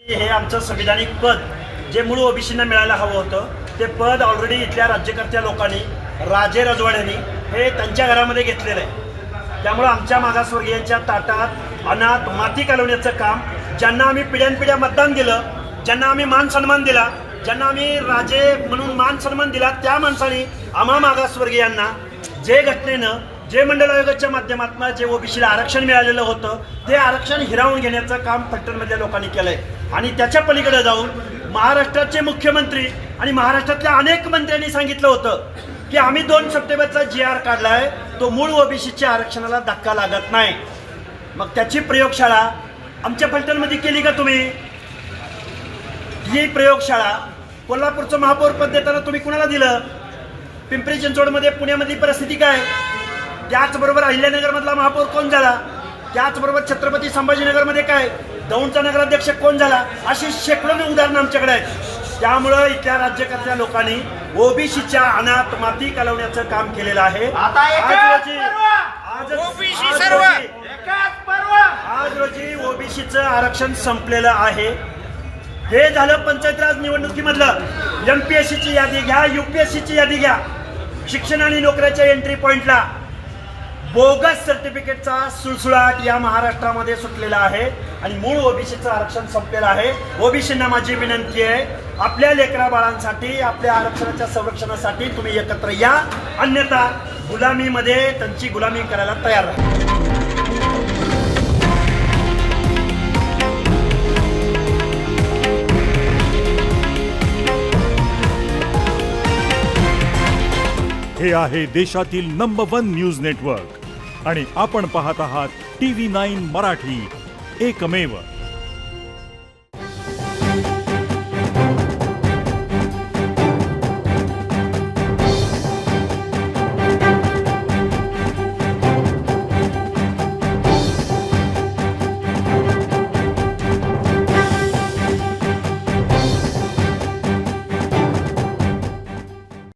हे आमचं संविधानिक पद जे मूळ ओबीसींना मिळायला हवं होतं ते पद ऑलरेडी इथल्या राज्यकर्त्या लोकांनी राजे रजवाड्यांनी हे त्यांच्या घरामध्ये घेतलेलं आहे। त्यामुळं आमच्या मागासवर्गीयांच्या ताटात अनाथ माती कालवण्याचं काम, ज्यांना आम्ही पिढ्यानपिढ्या मतदान दिलं, ज्यांना आम्ही मान सन्मान दिला, ज्यांना आम्ही राजे म्हणून मान सन्मान दिला, त्या माणसाने आम्हा मागासवर्गीयांना जे घटनेनं जे मंडल आयोगाच्या माध्यमातून जे ओबीसीला आरक्षण मिळालेलं होतं ते आरक्षण हिरावून घेण्याचं काम फलटणमधल्या लोकांनी केलंय। आणि त्याच्या पलीकडे जाऊन महाराष्ट्राचे मुख्यमंत्री आणि महाराष्ट्रातल्या अनेक मंत्र्यांनी सांगितलं होतं की आम्ही 2 सप्टेंबरचा GR काढलाय, तो मूळ ओबीसीच्या आरक्षणाला धक्का लागत नाही। मग त्याची प्रयोगशाळा आमच्या फलटणमध्ये केली का तुम्ही? ही प्रयोगशाळा कोल्हापूरचं महापौर पद देताना तुम्ही कुणाला दिलं? पिंपरी चिंचवडमध्ये पुण्यामधली परिस्थिती काय? त्याचबरोबर अहिल्यानगरमधला महापौर कोण झाला? त्याचबरोबर छत्रपती संभाजीनगरमध्ये काय दौंडचा नगराध्यक्ष कोण झाला? अशी शेकडो उदाहरणं आमच्याकडे आहेत। त्यामुळं इथल्या राज्यकर्त्या लोकांनी ओबीसीच्या अनाथ माती कालवण्याचं काम केलेलं आहे। आज रोजी ओबीसीचं आरक्षण संपलेलं आहे। हे झालं पंचायत राज निवडणुकीमधलं। MPSCची यादी घ्या, UPSCची यादी घ्या, शिक्षण आणि नोकऱ्याच्या एंट्री पॉइंटला बोगस सर्टिफिकेटचा सुळसुळाट या महाराष्ट्रामध्ये सुटलेला आहे आणि मूळ ओबीसीचं आरक्षण संपलेलं आहे। ओबीसींना माझी विनंती आहे, आपल्या लेकरा बाळांसाठी, आपल्या आरक्षणाच्या संरक्षणासाठी तुम्ही एकत्र या, अन्यथा गुलामीमध्ये त्यांची गुलामी करायला तयार राहा। हे आहे देशातील नंबर 1 न्यूज नेटवर्क आणि आपण पाहत आहात TV9 मराठी, एकमेव।